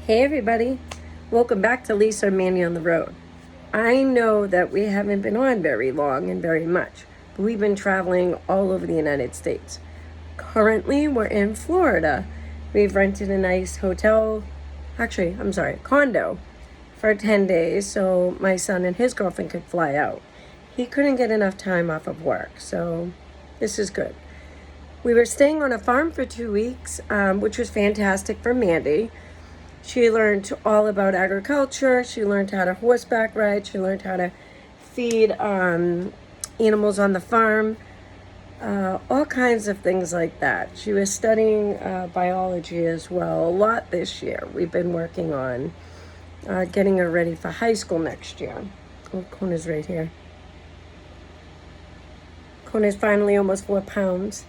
Hey everybody, welcome back to Lisa and Manny on the Road. I know that we haven't been on very long and very much, but we've been traveling all over the United States. Currently, we're in Florida. We've rented a nice condo for 10 days so my son and his girlfriend could fly out. He couldn't get enough time off of work, so this is good. We were staying on a farm for 2 weeks, which was fantastic for Mandy. She learned all about agriculture. She learned how to horseback ride. She learned how to feed animals on the farm. All kinds of things like that. She was studying biology as well a lot this year. We've been working on getting her ready for high school next year. Oh, Kona's right here. Kona's finally almost 4 pounds.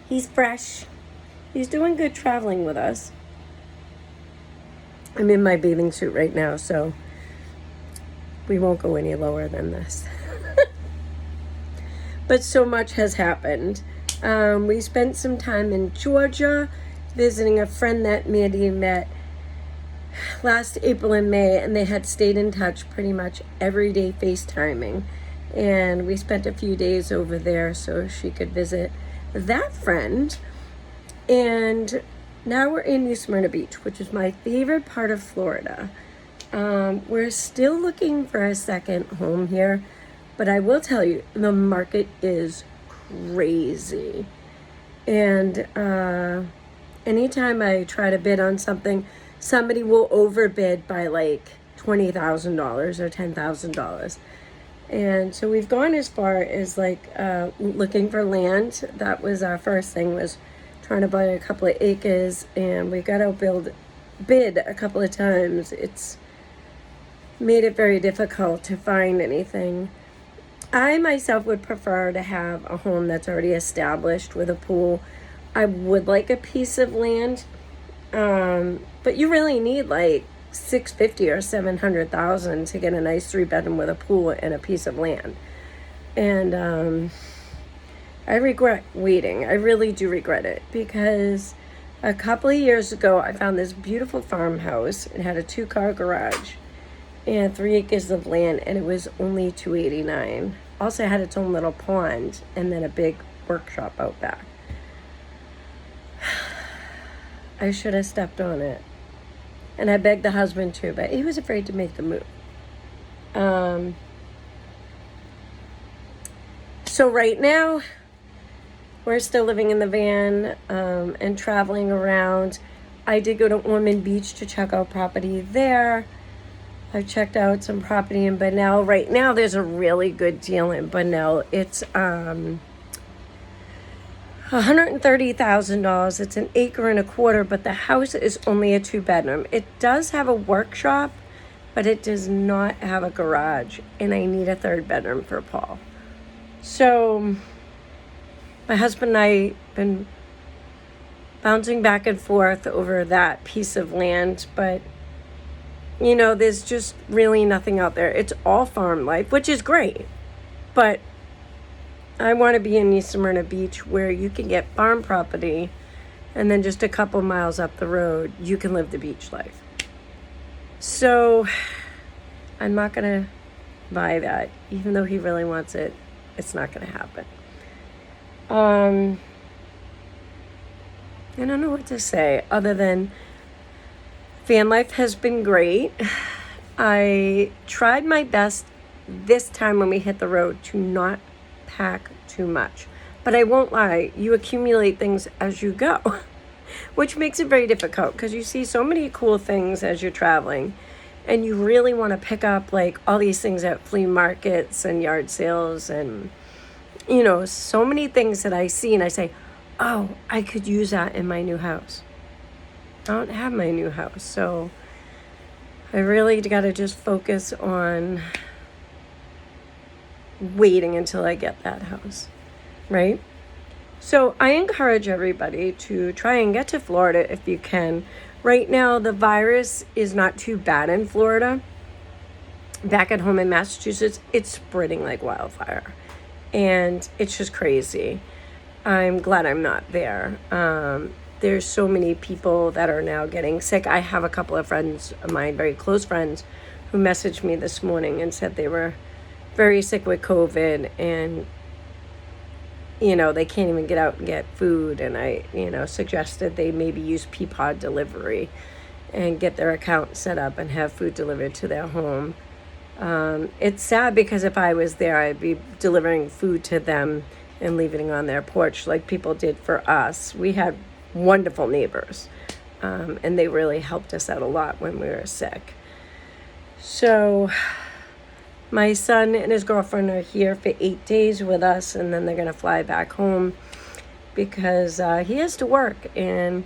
He's fresh. He's doing good traveling with us. I'm in my bathing suit right now, so we won't go any lower than this. But so much has happened. We spent some time in Georgia visiting a friend that Mandy met last April and May, and they had stayed in touch pretty much every day FaceTiming. And we spent a few days over there so she could visit that friend. And now we're in Smyrna Beach, which is my favorite part of Florida. We're still looking for a second home here, but I will tell you, the market is crazy. And anytime I try to bid on something, somebody will overbid by like $20,000 or $10,000. And so we've gone as far as looking for land. That was our first thing, was trying to buy a couple of acres, and we got bid a couple of times. It's made it very difficult to find anything. I myself would prefer to have a home that's already established with a pool. I would like a piece of land, but you really need like $650,000 or $700,000 to get a nice 3-bedroom with a pool and a piece of land. And I regret waiting. I really do regret it, because a couple of years ago I found this beautiful farmhouse. It had a 2-car garage and 3 acres of land, and it was only $289,000. Also had its own little pond and then a big workshop out back. I should have stepped on it. And I begged the husband too, but he was afraid to make the move. So right now, we're still living in the van and traveling around. I did go to Smyrna Beach to check out property there. I checked out some property in Bunnell. Right now, there's a really good deal in Bunnell. It's $130,000. It's an 1.25 acres, but the house is only a 2-bedroom. It does have a workshop, but it does not have a garage, and I need a 3rd bedroom for Paul. So my husband and I have been bouncing back and forth over that piece of land, but there's just really nothing out there. It's all farm life, which is great, but I want to be in Smyrna Beach where you can get farm property, and then just a couple miles up the road, you can live the beach life. So I'm not going to buy that. Even though he really wants it, it's not going to happen. I don't know what to say other than Vanlife has been great. I tried my best this time when we hit the road to not pack too much. But I won't lie, you accumulate things as you go, which makes it very difficult because you see so many cool things as you're traveling, and you really want to pick up like all these things at flea markets and yard sales and so many things that I see and I say, oh, I could use that in my new house. I don't have my new house, so I really got to just focus on waiting until I get that house, right? So I encourage everybody to try and get to Florida if you can. Right now, the virus is not too bad in Florida. Back at home in Massachusetts, it's spreading like wildfire, and it's just crazy. I'm glad I'm not there. there's so many people that are now getting sick. I have a couple of friends of mine, very close friends, who messaged me this morning and said they were very sick with COVID, and they can't even get out and get food. And I suggested they maybe use Peapod delivery and get their account set up and have food delivered to their home. It's sad because if I was there, I'd be delivering food to them and leaving it on their porch like people did for us. We had wonderful neighbors, and they really helped us out a lot when we were sick. So my son and his girlfriend are here for 8 days with us, and then they're going to fly back home because he has to work. And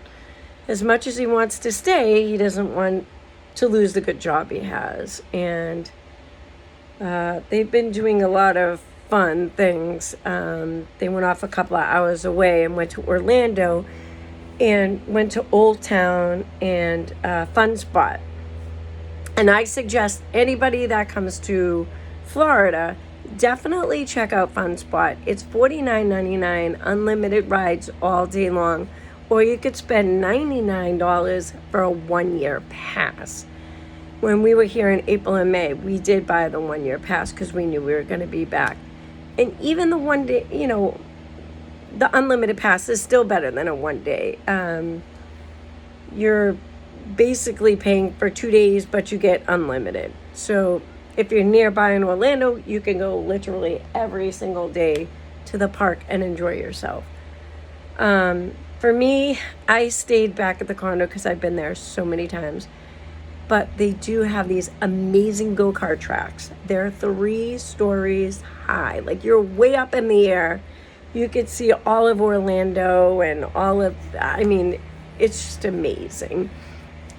as much as he wants to stay, he doesn't want to lose the good job he has. And they've been doing a lot of fun things. They went off a couple of hours away and went to Orlando and went to Old Town and Fun Spot. And I suggest anybody that comes to Florida, definitely check out Fun Spot. It's $49.99, unlimited rides all day long. Or you could spend $99 for a 1-year pass. When we were here in April and May, we did buy the 1-year pass because we knew we were going to be back. And even the 1 day, the unlimited pass is still better than a 1 day. You're basically paying for 2 days, but you get unlimited. So if you're nearby in Orlando, you can go literally every single day to the park and enjoy yourself. For me, I stayed back at the condo because I've been there so many times. But they do have these amazing go-kart tracks. They're 3 stories high. Like, you're way up in the air. You could see all of Orlando and it's just amazing.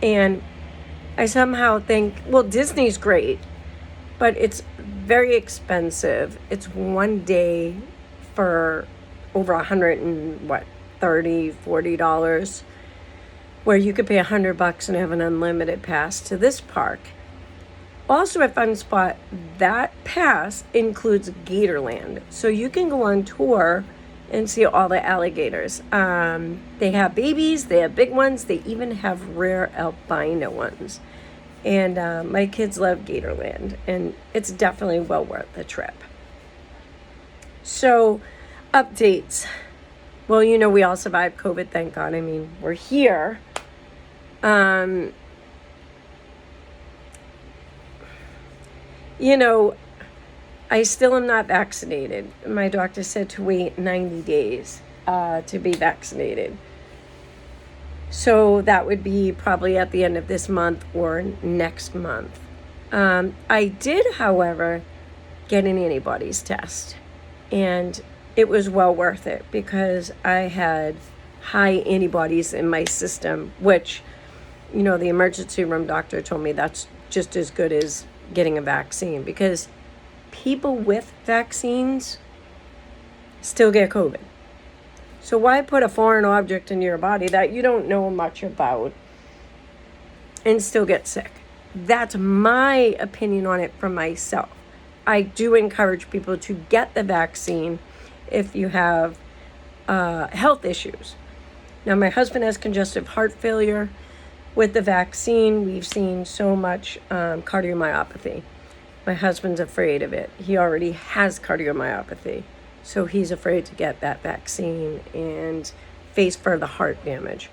And I somehow think, well, Disney's great, but it's very expensive. It's 1 day for over $40, where you could pay $100 and have an unlimited pass to this park. Also at Fun Spot, that pass includes Gatorland. So you can go on tour and see all the alligators. They have babies, they have big ones, they even have rare albino ones. And my kids love Gatorland, and it's definitely well worth the trip. So, updates. Well, we all survived COVID, thank God. I mean, we're here. I still am not vaccinated. My doctor said to wait 90 days to be vaccinated. So that would be probably at the end of this month or next month. I did, however, get an antibodies test. And it was well worth it because I had high antibodies in my system, which, the emergency room doctor told me that's just as good as getting a vaccine, because people with vaccines still get COVID. So why put a foreign object in your body that you don't know much about and still get sick? That's my opinion on it for myself. I do encourage people to get the vaccine if you have health issues. Now, my husband has congestive heart failure. With the vaccine, we've seen so much cardiomyopathy. My husband's afraid of it. He already has cardiomyopathy, so he's afraid to get that vaccine and face further heart damage.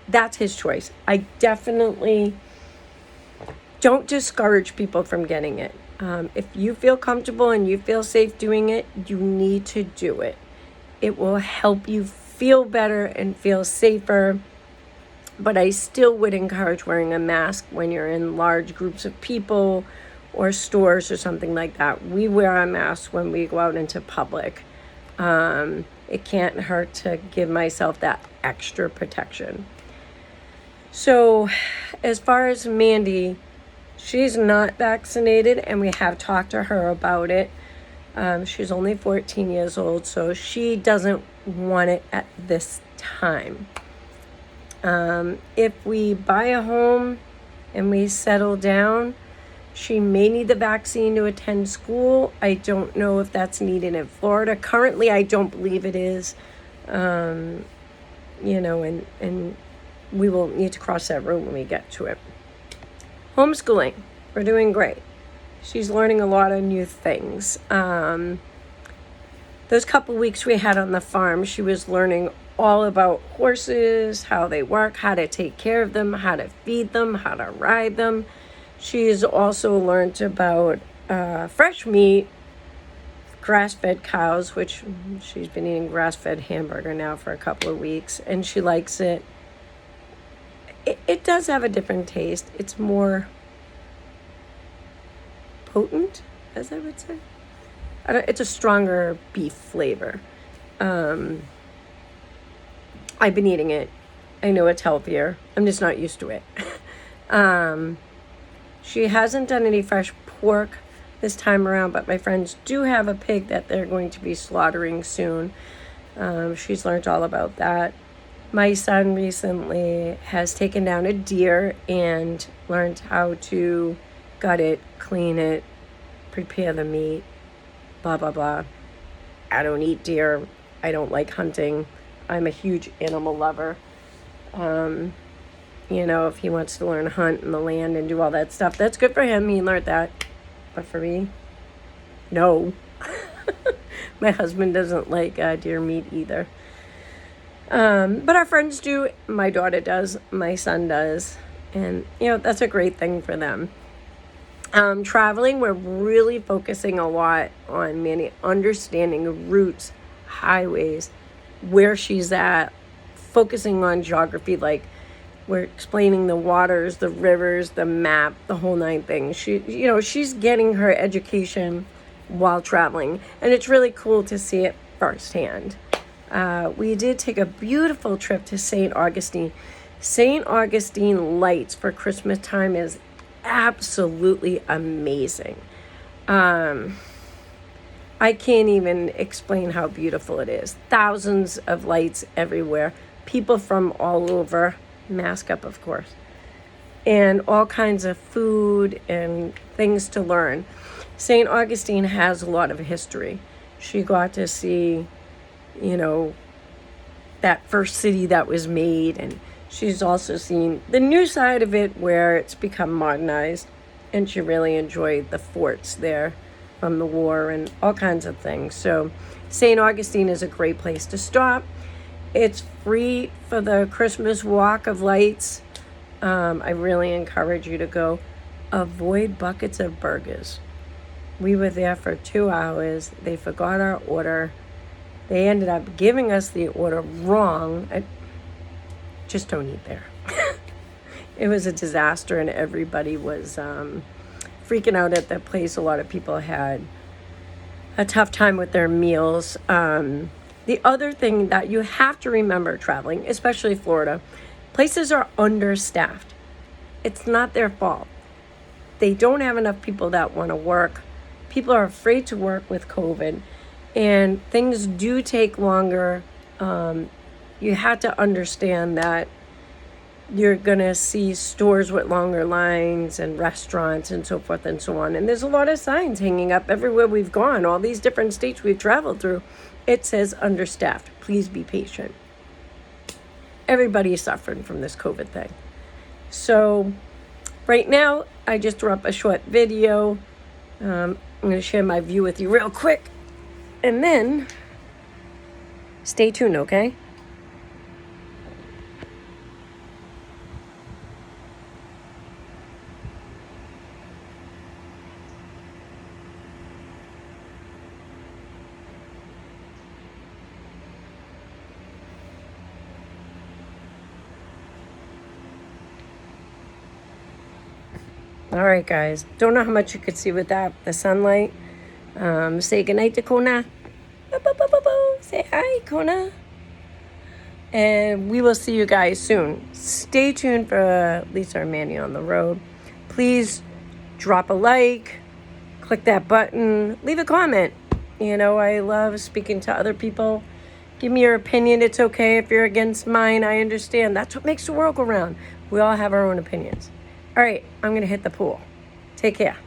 That's his choice. I definitely don't discourage people from getting it. If you feel comfortable and you feel safe doing it, you need to do it. It will help you feel better and feel safer. But I still would encourage wearing a mask when you're in large groups of people or stores or something like that. We wear a mask when we go out into public. It can't hurt to give myself that extra protection. So as far as Mandy, she's not vaccinated, and we have talked to her about it. She's only 14 years old, so she doesn't want it at this time. If we buy a home and we settle down, she may need the vaccine to attend school. I don't know if that's needed in Florida. Currently, I don't believe it is. and we will need to cross that road when we get to it. Homeschooling, we're doing great. She's learning a lot of new things. Those couple weeks we had on the farm, she was learning all about horses, how they work, how to take care of them, how to feed them, how to ride them. She's also learned about fresh meat, grass-fed cows, which she's been eating grass-fed hamburger now for a couple of weeks, and she likes it. It does have a different taste. It's more potent, as I would say. It's a stronger beef flavor. I've been eating it. I know it's healthier. I'm just not used to it. She hasn't done any fresh pork this time around, but my friends do have a pig that they're going to be slaughtering soon. She's learned all about that. My son recently has taken down a deer and learned how to gut it, clean it, prepare the meat, blah, blah, blah. I don't eat deer. I don't like hunting. I'm a huge animal lover. If he wants to learn to hunt in the land and do all that stuff, that's good for him. He learned that. But for me, no. My husband doesn't like deer meat either. But our friends do. My daughter does. My son does. And, that's a great thing for them. Traveling, we're really focusing a lot on Manny understanding routes, highways, where she's at, focusing on geography, like we're explaining the waters, the rivers, the map, the whole nine things. She's getting her education while traveling, and it's really cool to see it firsthand. We did take a beautiful trip to St. Augustine. St. Augustine Lights for Christmas time is absolutely amazing. I can't even explain how beautiful it is. Thousands of lights everywhere. People from all over, mask up, of course. And all kinds of food and things to learn. St. Augustine has a lot of history. She got to see, that first city that was made, and she's also seen the new side of it where it's become modernized, and she really enjoyed the forts there from the war and all kinds of things. So St. Augustine is a great place to stop. It's free for the Christmas walk of lights. I really encourage you to go. Avoid buckets of burgers. We were there for 2 hours. They forgot our order. They ended up giving us the order wrong. Just don't eat there. It was a disaster, and everybody was freaking out at that place. A lot of people had a tough time with their meals. The other thing that you have to remember traveling, especially Florida, places are understaffed. It's not their fault. They don't have enough people that want to work. People are afraid to work with COVID, and things do take longer. You have to understand that you're going to see stores with longer lines and restaurants and so forth and so on. And there's a lot of signs hanging up everywhere we've gone, all these different states we've traveled through. It says understaffed. Please be patient. Everybody is suffering from this COVID thing. So right now, I just threw up a short video. I'm going to share my view with you real quick. And then stay tuned, okay? All right, guys. Don't know how much you could see with that, the sunlight. Say goodnight to Kona. Say hi, Kona. And we will see you guys soon. Stay tuned for Lisa and Manny on the road. Please drop a like, click that button, leave a comment. I love speaking to other people. Give me your opinion. It's okay if you're against mine. I understand. That's what makes the world go round. We all have our own opinions. All right, I'm going to hit the pool. Take care.